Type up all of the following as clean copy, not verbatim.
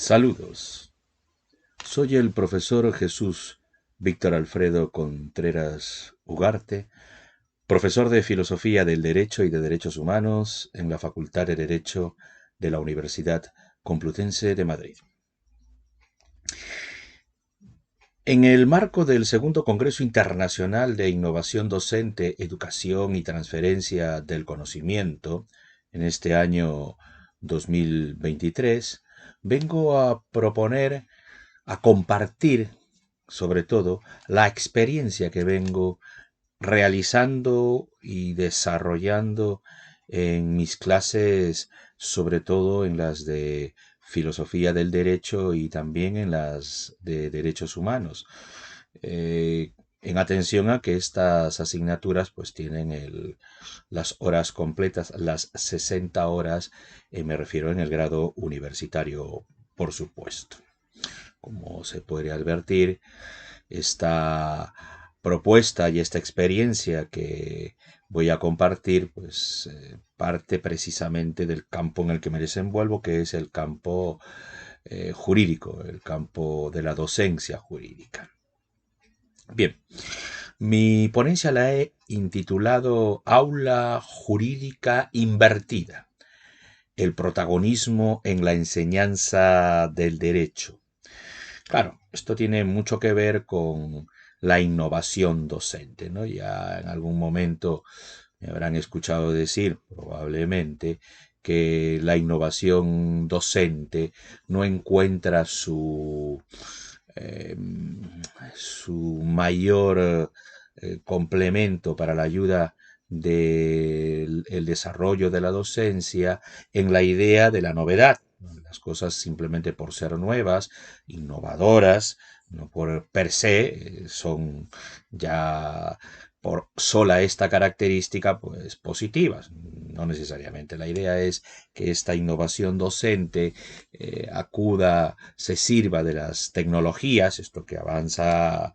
Saludos. Soy el profesor Jesús Víctor Alfredo Contreras Ugarte, profesor de Filosofía del Derecho y de Derechos Humanos en la Facultad de Derecho de la Universidad Complutense de Madrid. En el marco del segundo Congreso Internacional de Innovación Docente, Educación y Transferencia del Conocimiento, en este año 2023, vengo a proponer, a compartir, sobre todo, la experiencia que vengo realizando y desarrollando en mis clases, sobre todo en las de filosofía del derecho y también en las de derechos humanos. En atención a que estas asignaturas pues tienen las horas completas, las 60 horas, me refiero en el grado universitario, por supuesto. Como se puede advertir, esta propuesta y esta experiencia que voy a compartir, pues parte precisamente del campo en el que me desenvuelvo, que es el campo jurídico, el campo de la docencia jurídica. Bien, mi ponencia la he intitulado Aula Jurídica Invertida, el protagonismo en la enseñanza del derecho. Claro, esto tiene mucho que ver con la innovación docente, ¿no? Ya en algún momento me habrán escuchado decir, probablemente, que la innovación docente no encuentra eh, su mayor complemento para la ayuda del desarrollo de la docencia en la idea de la novedad. Las cosas simplemente por ser nuevas, innovadoras, no por per se, son ya por sola esta característica, pues positivas. No necesariamente. La idea es que esta innovación docente acuda, se sirva de las tecnologías, esto que avanza a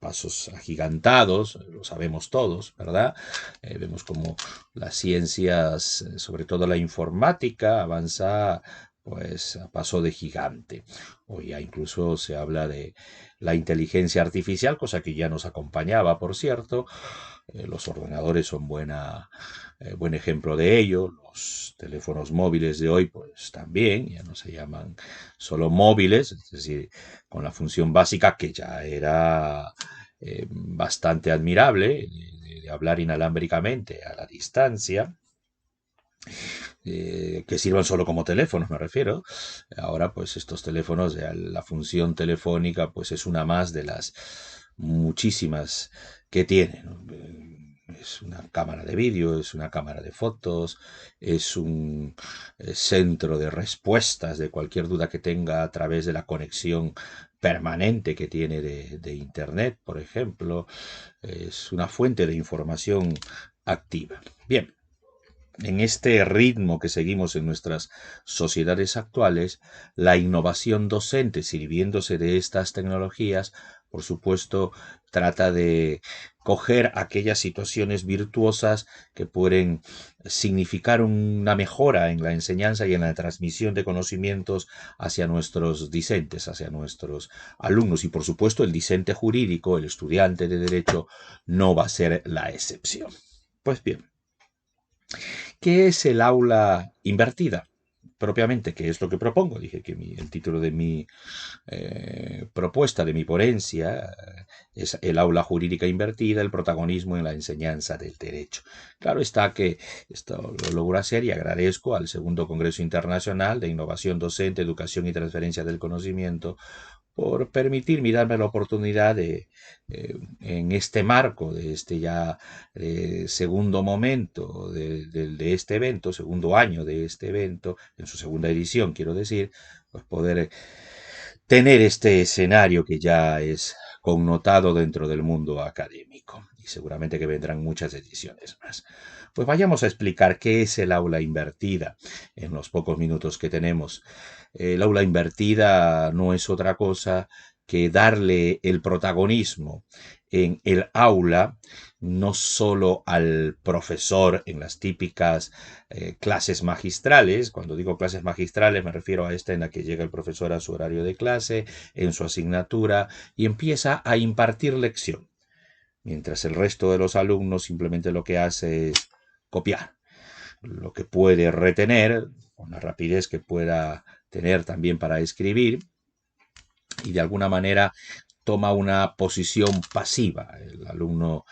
pasos agigantados, lo sabemos todos, ¿verdad? Vemos como las ciencias, sobre todo la informática, avanza pues a paso de gigante. Hoy ya incluso se habla de la inteligencia artificial, cosa que ya nos acompañaba, por cierto. Los ordenadores son buen ejemplo de ello. Los teléfonos móviles de hoy, pues también, ya no se llaman solo móviles, es decir, con la función básica que ya era bastante admirable, de hablar inalámbricamente a la distancia, que sirvan solo como teléfonos, me refiero. Ahora, pues estos teléfonos, la función telefónica, pues es una más de las muchísimas que tienen, ¿no? Es una cámara de vídeo, es una cámara de fotos, es un centro de respuestas de cualquier duda que tenga a través de la conexión permanente que tiene de Internet, por ejemplo. Es una fuente de información activa. Bien, en este ritmo que seguimos en nuestras sociedades actuales, la innovación docente, sirviéndose de estas tecnologías, por supuesto, trata de coger aquellas situaciones virtuosas que pueden significar una mejora en la enseñanza y en la transmisión de conocimientos hacia nuestros discentes, hacia nuestros alumnos. Y por supuesto, el discente jurídico, el estudiante de derecho, no va a ser la excepción. Pues bien, ¿qué es el aula invertida? Propiamente, ¿qué es lo que propongo? Dije que el título de mi propuesta, de mi ponencia, es el aula jurídica invertida, el protagonismo en la enseñanza del derecho. Claro está que esto lo logro hacer y agradezco al segundo Congreso Internacional de Innovación Docente, Educación y Transferencia del Conocimiento por permitirme y darme la oportunidad de, en este marco de este ya segundo momento de este evento, segundo año de este evento, en su segunda edición, quiero decir, pues poder tener este escenario que ya es connotado dentro del mundo académico. Y seguramente que vendrán muchas ediciones más. Pues vayamos a explicar qué es el aula invertida en los pocos minutos que tenemos. El aula invertida no es otra cosa que darle el protagonismo en el aula no solo al profesor en las típicas clases magistrales. Cuando digo clases magistrales me refiero a esta en la que llega el profesor a su horario de clase, en su asignatura, y empieza a impartir lección, mientras el resto de los alumnos simplemente lo que hace es copiar lo que puede retener, con la rapidez que pueda tener también para escribir, y de alguna manera toma una posición pasiva. El alumno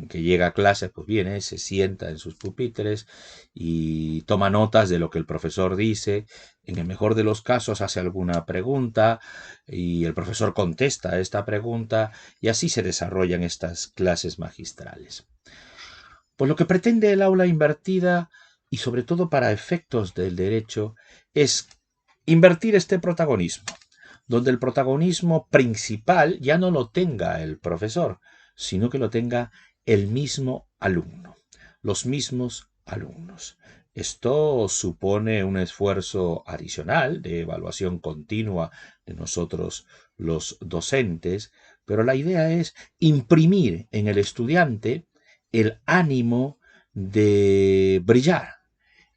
que llega a clase, pues viene, se sienta en sus pupitres y toma notas de lo que el profesor dice. En el mejor de los casos hace alguna pregunta y el profesor contesta a esta pregunta, y así se desarrollan estas clases magistrales. Pues lo que pretende el aula invertida, y sobre todo para efectos del derecho, es invertir este protagonismo, donde el protagonismo principal ya no lo tenga el profesor, sino que lo tenga el mismo alumno, los mismos alumnos. Esto supone un esfuerzo adicional de evaluación continua de nosotros los docentes, pero la idea es imprimir en el estudiante el ánimo de brillar,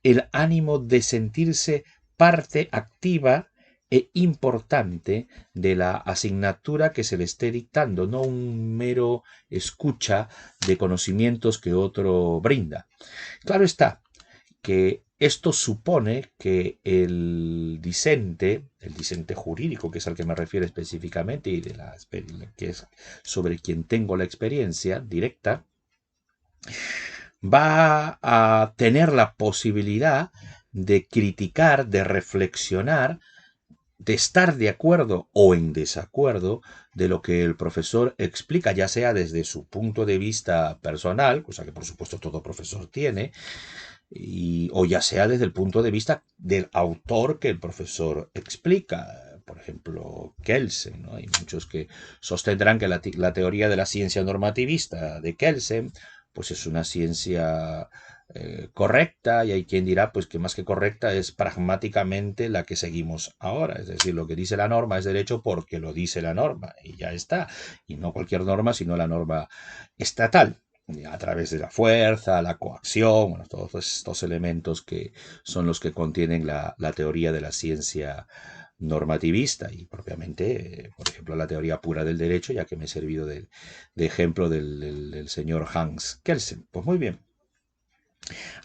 el ánimo de sentirse parte activa e importante de la asignatura que se le esté dictando, no un mero escucha de conocimientos que otro brinda. Claro está que esto supone que el discente jurídico, que es al que me refiero específicamente y que es sobre quien tengo la experiencia directa, va a tener la posibilidad de criticar, de reflexionar, de estar de acuerdo o en desacuerdo de lo que el profesor explica, ya sea desde su punto de vista personal, cosa que por supuesto todo profesor tiene, o ya sea desde el punto de vista del autor que el profesor explica. Por ejemplo, Kelsen, ¿no? Hay muchos que sostendrán que la teoría de la ciencia normativista de Kelsen pues es una ciencia correcta, y hay quien dirá pues que más que correcta es pragmáticamente la que seguimos ahora, es decir, lo que dice la norma es derecho porque lo dice la norma y ya está, y no cualquier norma sino la norma estatal, a través de la fuerza, la coacción, bueno, todos estos elementos que son los que contienen la teoría de la ciencia normativista y propiamente, por ejemplo, la teoría pura del derecho, ya que me he servido de ejemplo del señor Hans Kelsen. Pues muy bien.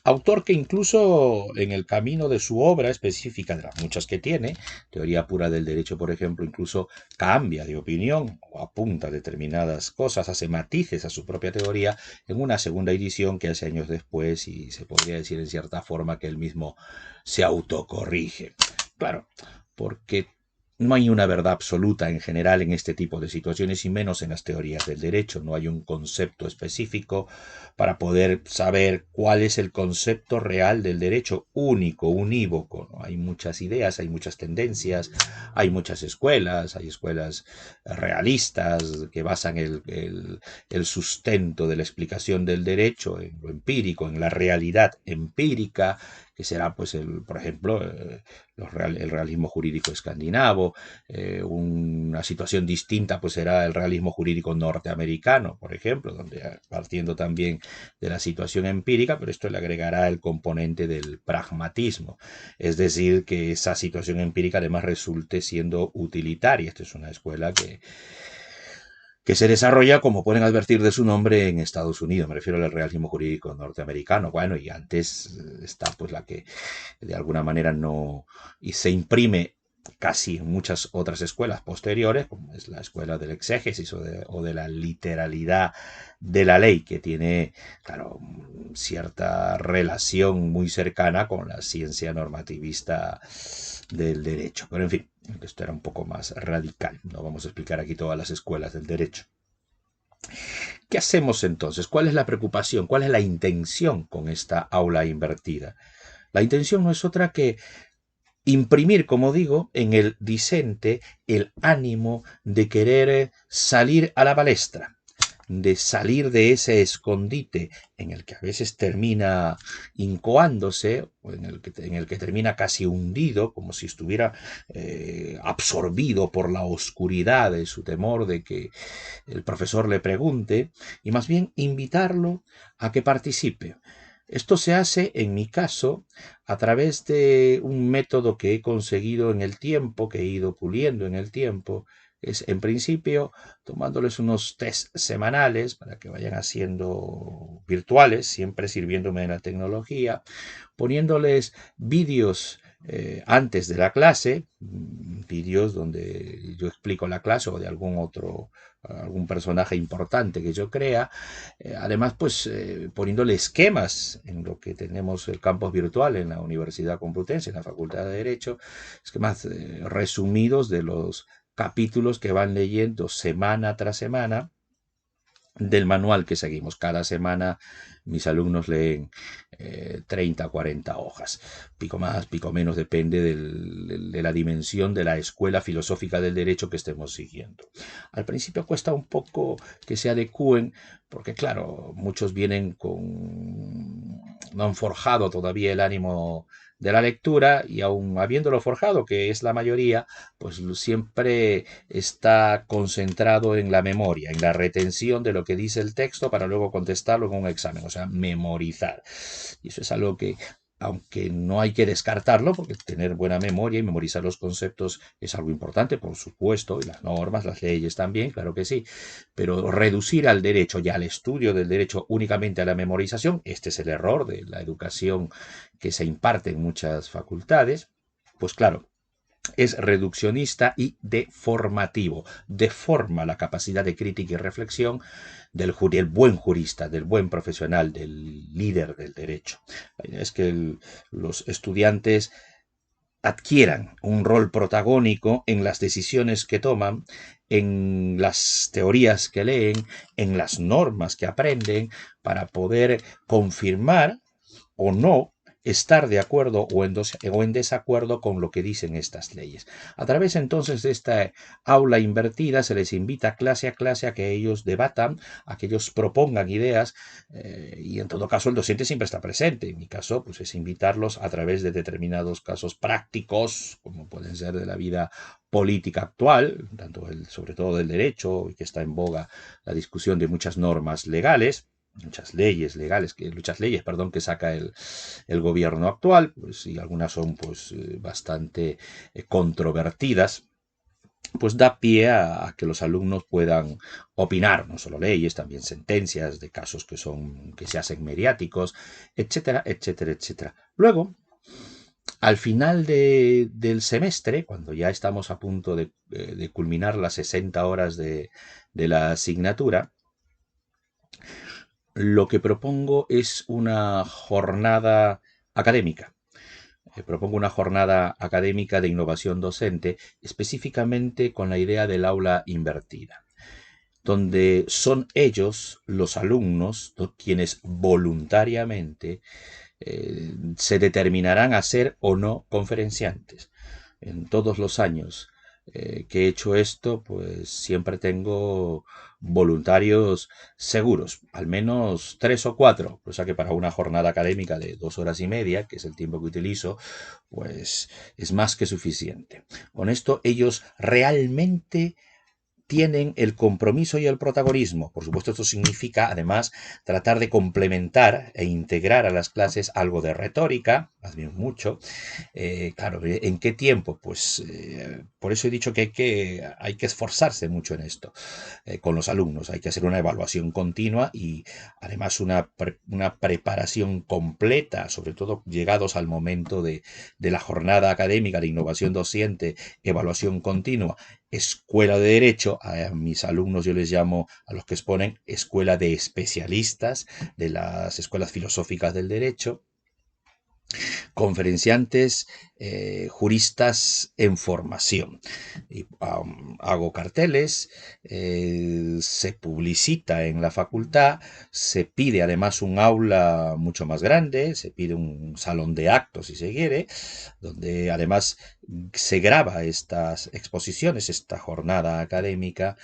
Autor que incluso en el camino de su obra específica, de las muchas que tiene, teoría pura del derecho, por ejemplo, incluso cambia de opinión o apunta determinadas cosas, hace matices a su propia teoría en una segunda edición que hace años después, y se podría decir en cierta forma que él mismo se autocorrige. Claro, porque no hay una verdad absoluta en general en este tipo de situaciones y menos en las teorías del derecho. No hay un concepto específico para poder saber cuál es el concepto real del derecho, único, unívoco, ¿no? Hay muchas ideas, hay muchas tendencias, hay muchas escuelas, hay escuelas realistas que basan el sustento de la explicación del derecho en lo empírico, en la realidad empírica, que será, pues, por ejemplo, el realismo jurídico escandinavo. Una situación distinta, pues, será el realismo jurídico norteamericano, por ejemplo, donde, partiendo también de la situación empírica, pero esto le agregará el componente del pragmatismo, es decir, que esa situación empírica además resulte siendo utilitaria. Esta es una escuela que se desarrolla, como pueden advertir de su nombre, en Estados Unidos. Me refiero al realismo jurídico norteamericano. Bueno, y antes está pues la que de alguna manera no, y se imprime casi en muchas otras escuelas posteriores, como es la escuela del exégesis o de la literalidad de la ley, que tiene, claro, cierta relación muy cercana con la ciencia normativista del derecho. Pero en fin, esto era un poco más radical. No vamos a explicar aquí todas las escuelas del derecho. ¿Qué hacemos entonces? ¿Cuál es la preocupación? ¿Cuál es la intención con esta aula invertida? La intención no es otra que imprimir, como digo, en el discente el ánimo de querer salir a la palestra, de salir de ese escondite en el que a veces termina incoándose, o en el que termina casi hundido, como si estuviera absorbido por la oscuridad de su temor de que el profesor le pregunte, y más bien invitarlo a que participe. Esto se hace, en mi caso, a través de un método que he conseguido en el tiempo, que he ido puliendo en el tiempo. Es, en principio, tomándoles unos test semanales para que vayan haciendo virtuales, siempre sirviéndome de la tecnología, poniéndoles vídeos antes de la clase, vídeos donde yo explico la clase o de algún personaje importante que yo crea. Además, pues poniéndole esquemas en lo que tenemos el campus virtual en la Universidad Complutense, en la Facultad de Derecho, esquemas resumidos de los capítulos que van leyendo semana tras semana del manual que seguimos. Cada semana mis alumnos leen 30, 40 hojas. Pico más, pico menos, depende de la dimensión de la escuela filosófica del derecho que estemos siguiendo. Al principio cuesta un poco que se adecúen, porque claro, muchos vienen con... no han forjado todavía el ánimo de la lectura y aun habiéndolo forjado, que es la mayoría, pues siempre está concentrado en la memoria, en la retención de lo que dice el texto para luego contestarlo en un examen, o sea, memorizar. Y eso es algo que, aunque no hay que descartarlo, porque tener buena memoria y memorizar los conceptos es algo importante, por supuesto, y las normas, las leyes también, claro que sí, pero reducir al derecho y al estudio del derecho únicamente a la memorización, este es el error de la educación que se imparte en muchas facultades, pues claro, es reduccionista y deformativo. Deforma la capacidad de crítica y reflexión del buen jurista, del buen profesional, del líder del derecho. Es que los estudiantes adquieran un rol protagónico en las decisiones que toman, en las teorías que leen, en las normas que aprenden, para poder confirmar o no estar de acuerdo o en desacuerdo con lo que dicen estas leyes. A través entonces de esta aula invertida se les invita clase a clase a que ellos debatan, a que ellos propongan ideas y en todo caso el docente siempre está presente. En mi caso pues es invitarlos a través de determinados casos prácticos, como pueden ser de la vida política actual, sobre todo del derecho, y que está en boga la discusión de muchas normas legales, muchas leyes, perdón, que saca el gobierno actual, pues, y algunas son pues bastante controvertidas, pues da pie a que los alumnos puedan opinar, no solo leyes, también sentencias de casos que se hacen mediáticos, etcétera, etcétera, etcétera. Luego, al final del semestre, cuando ya estamos a punto de culminar las 60 horas de la asignatura, lo que propongo es una jornada académica. Propongo una jornada académica de innovación docente, específicamente con la idea del aula invertida, donde son ellos, los alumnos, quienes voluntariamente se determinarán a ser o no conferenciantes. En todos los años que he hecho esto, pues siempre tengo voluntarios seguros, al menos 3 o 4, cosa que para una jornada académica de 2 horas y media, que es el tiempo que utilizo, pues es más que suficiente. Con esto ellos realmente tienen el compromiso y el protagonismo. Por supuesto, esto significa, además, tratar de complementar e integrar a las clases algo de retórica, más bien mucho. Claro, ¿en qué tiempo? Pues por eso he dicho que hay que esforzarse mucho en esto con los alumnos. Hay que hacer una evaluación continua y además una preparación completa, sobre todo llegados al momento de la jornada académica de innovación docente, evaluación continua, escuela de derecho. A mis alumnos yo les llamo, a los que exponen, escuela de especialistas de las escuelas filosóficas del derecho, conferenciantes, juristas en formación. Y, hago carteles, se publicita en la facultad, se pide además un aula mucho más grande, se pide un salón de actos si se quiere, donde además se graba estas exposiciones, esta jornada académica,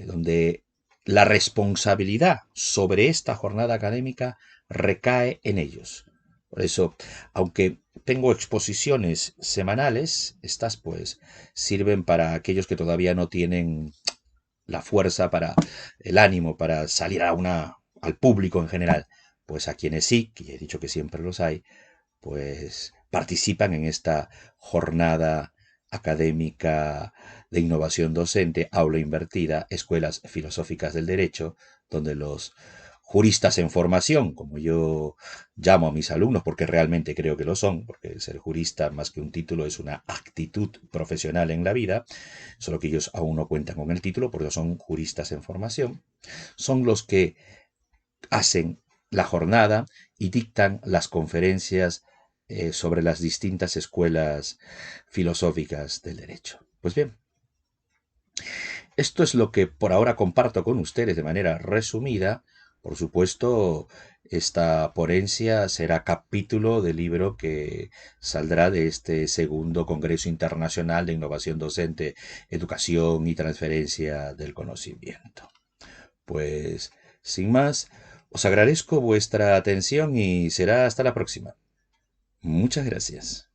donde la responsabilidad sobre esta jornada académica recae en ellos. Por eso, aunque tengo exposiciones semanales, estas pues sirven para aquellos que todavía no tienen la fuerza para el ánimo para salir al público en general. Pues a quienes sí, que he dicho que siempre los hay, pues participan en esta jornada académica de innovación docente, aula invertida, escuelas filosóficas del derecho, donde los juristas en formación, como yo llamo a mis alumnos, porque realmente creo que lo son, porque ser jurista más que un título es una actitud profesional en la vida, solo que ellos aún no cuentan con el título, porque son juristas en formación, son los que hacen la jornada y dictan las conferencias sobre las distintas escuelas filosóficas del derecho. Pues bien, esto es lo que por ahora comparto con ustedes de manera resumida. Por supuesto, esta ponencia será capítulo del libro que saldrá de este segundo Congreso Internacional de Innovación Docente, Educación y Transferencia del Conocimiento. Pues, sin más, os agradezco vuestra atención y será hasta la próxima. Muchas gracias.